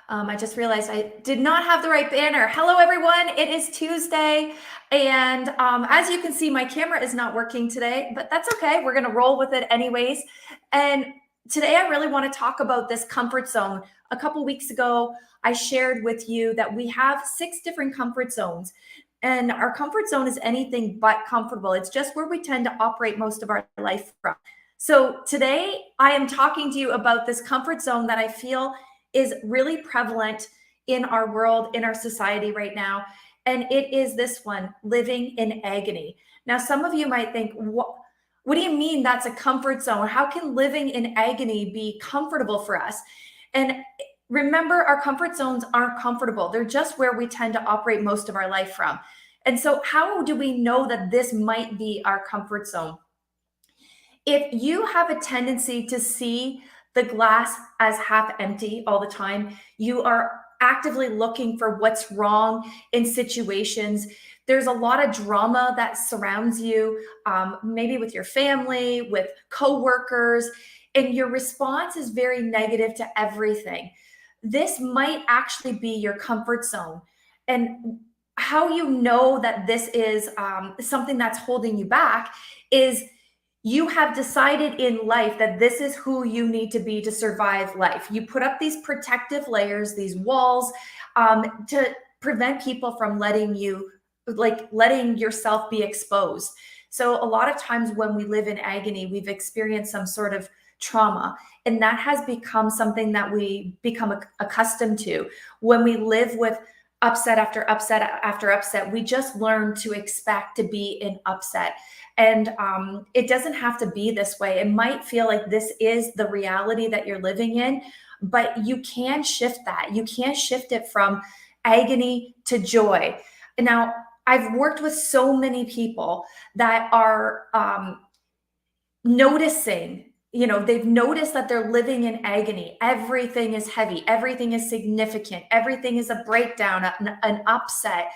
I just realized I did not have the right banner. Hello, everyone. It is Tuesday. And as you can see, my camera is not working today, but that's okay. We're going to roll with it anyways. And today, I really want to talk about this comfort zone. A couple weeks ago, I shared with you that we have 6 different comfort zones. And our comfort zone is anything but comfortable. It's just where we tend to operate most of our life from. So today, I am talking to you about this comfort zone that I feel is really prevalent in our world, in our society right now. And it is this one, living in agony. Now, some of you might think, what do you mean that's a comfort zone? How can living in agony be comfortable for us? And remember, our comfort zones aren't comfortable. They're just where we tend to operate most of our life from. And so how do we know that this might be our comfort zone? If you have a tendency to see the glass as half empty all the time, you are actively looking for what's wrong in situations. There's a lot of drama that surrounds you, maybe with your family, with coworkers, and your response is very negative to everything. This might actually be your comfort zone. And how you know that this is something that's holding you back is you have decided in life that this is who you need to be to survive life. You put up these protective layers, these walls, to prevent people from letting yourself be exposed. So a lot of times when we live in agony, we've experienced some sort of trauma, and that has become something that we become accustomed to. When we live with upset after upset after upset, we just learn to expect to be in upset. And it doesn't have to be this way. It might feel like this is the reality that you're living in, but you can shift that. You can shift it from agony to joy. Now, I've worked with so many people that are noticing, they've noticed that they're living in agony. Everything is heavy. Everything is significant. Everything is a breakdown, an upset.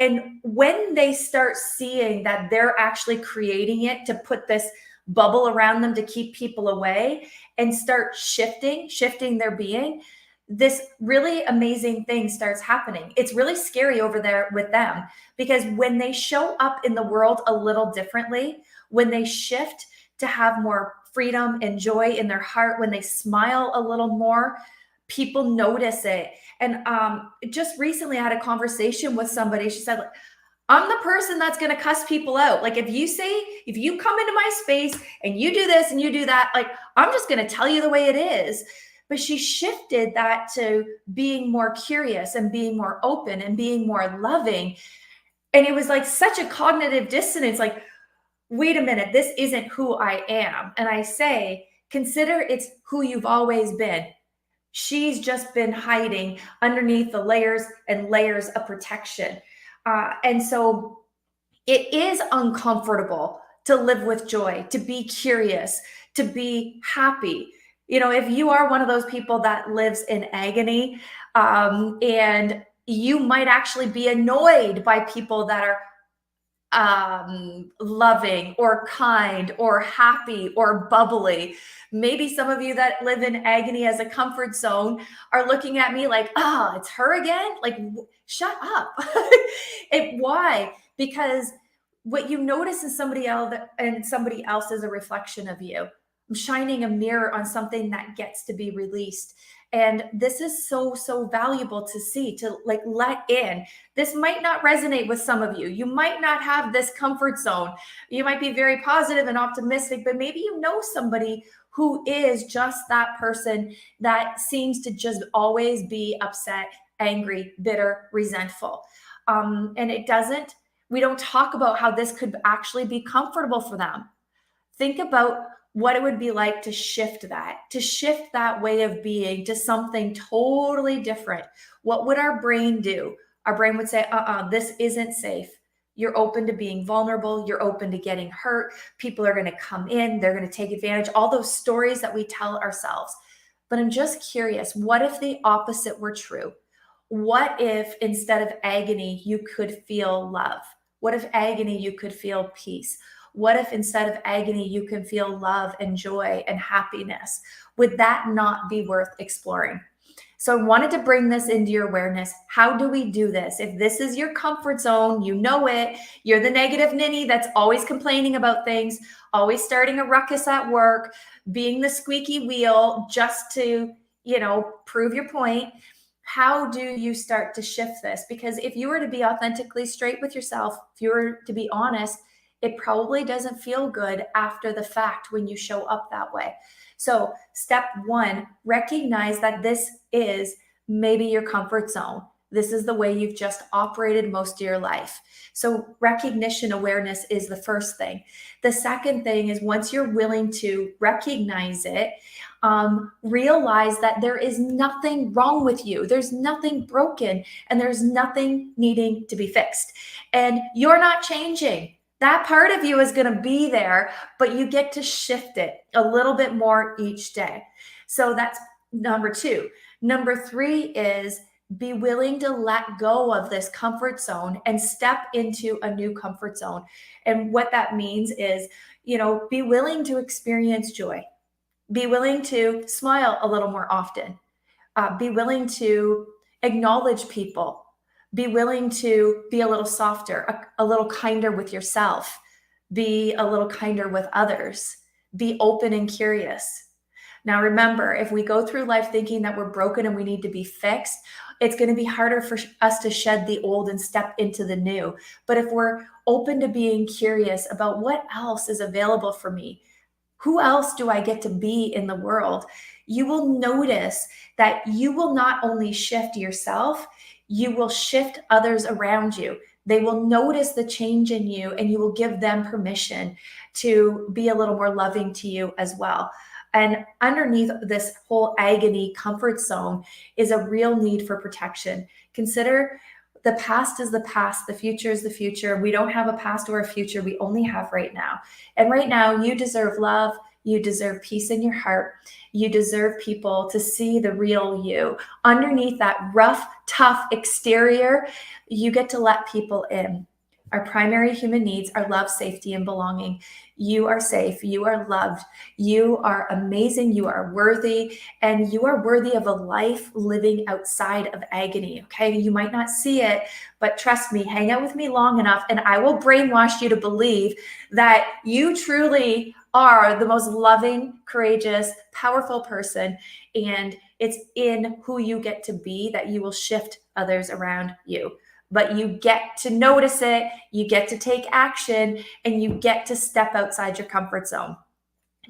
And when they start seeing that they're actually creating it to put this bubble around them to keep people away and start shifting their being, this really amazing thing starts happening. It's really scary over there with them, because when they show up in the world a little differently, when they shift to have more freedom and joy in their heart, when they smile a little more, people notice it. And just recently I had a conversation with somebody. She said, I'm the person that's going to cuss people out. Like, if you come into my space and you do this and you do that, like, I'm just going to tell you the way it is. But she shifted that to being more curious and being more open and being more loving. And it was like such a cognitive dissonance. Like, wait a minute, this isn't who I am. And I say, consider it's who you've always been. She's just been hiding underneath the layers and layers of protection. And so it is uncomfortable to live with joy, to be curious, to be happy. If you are one of those people that lives in agony, and you might actually be annoyed by people that are loving or kind or happy or bubbly. Maybe some of you that live in agony as a comfort zone are looking at me like, oh, it's her again? Like, shut up. Why? Because what you notice in somebody else is a reflection of you. I'm shining a mirror on something that gets to be released. And this is so, so valuable to see, to let in. This might not resonate with some of you. You might not have this comfort zone. You might be very positive and optimistic, but maybe you know somebody who is just that person that seems to just always be upset, angry, bitter, resentful. We don't talk about how this could actually be comfortable for them. Think about what it would be like to shift that way of being to something totally different. What would our brain do? Our brain would say, this isn't safe. You're open to being vulnerable. You're open to getting hurt. People are going to come in. They're going to take advantage. All those stories that we tell ourselves. But I'm just curious, what if the opposite were true? What if instead of agony, you could feel love? What if agony, you could feel peace? What if instead of agony, you can feel love and joy and happiness? Would that not be worth exploring? So I wanted to bring this into your awareness. How do we do this? If this is your comfort zone, you know it, you're the negative ninny that's always complaining about things, always starting a ruckus at work, being the squeaky wheel just to, prove your point. How do you start to shift this? Because if you were to be authentically straight with yourself, if you were to be honest, it probably doesn't feel good after the fact when you show up that way. So, step one, recognize that this is maybe your comfort zone. This is the way you've just operated most of your life. So, recognition awareness is the first thing. The second thing is once you're willing to recognize it, realize that there is nothing wrong with you. There's nothing broken and there's nothing needing to be fixed. And you're not changing. That part of you is going to be there, but you get to shift it a little bit more each day. So that's number two. Number three is be willing to let go of this comfort zone and step into a new comfort zone. And what that means is, be willing to experience joy. Be willing to smile a little more often. Be willing to acknowledge people. Be willing to be a little softer, a little kinder with yourself. Be a little kinder with others. Be open and curious. Now, remember, if we go through life thinking that we're broken and we need to be fixed, it's going to be harder for us to shed the old and step into the new. But if we're open to being curious about what else is available for me, who else do I get to be in the world? You will notice that you will not only shift yourself, you will shift others around you. They will notice the change in you and you will give them permission to be a little more loving to you as well. And underneath this whole agony comfort zone is a real need for protection. Consider the past is the past, the future is the future. We don't have a past or a future. We only have right now. And right now, you deserve love. You deserve peace in your heart. You deserve people to see the real you. Underneath that rough, tough exterior, you get to let people in. Our primary human needs are love, safety, and belonging. You are safe. You are loved. You are amazing. You are worthy. And you are worthy of a life living outside of agony. Okay. You might not see it, but trust me, hang out with me long enough and I will brainwash you to believe that you truly are the most loving, courageous, powerful person. And it's in who you get to be that you will shift others around you. But you get to notice it, you get to take action, and you get to step outside your comfort zone.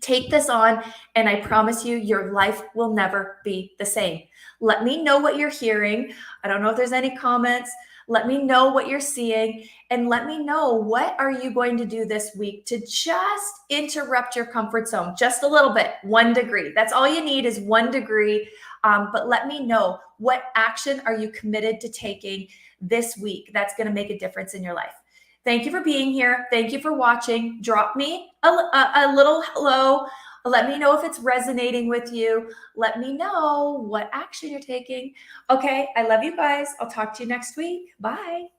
Take this on, and I promise you, your life will never be the same. Let me know what you're hearing. I don't know if there's any comments. Let me know what you're seeing, and let me know what are you going to do this week to just interrupt your comfort zone just a little bit, 1 degree. That's all you need is 1 degree. But let me know, what action are you committed to taking this week that's going to make a difference in your life. Thank you for being here. Thank you for watching. Drop me a little hello. Let me know if it's resonating with you. Let me know what action you're taking. Okay, I love you guys. I'll talk to you next week. Bye.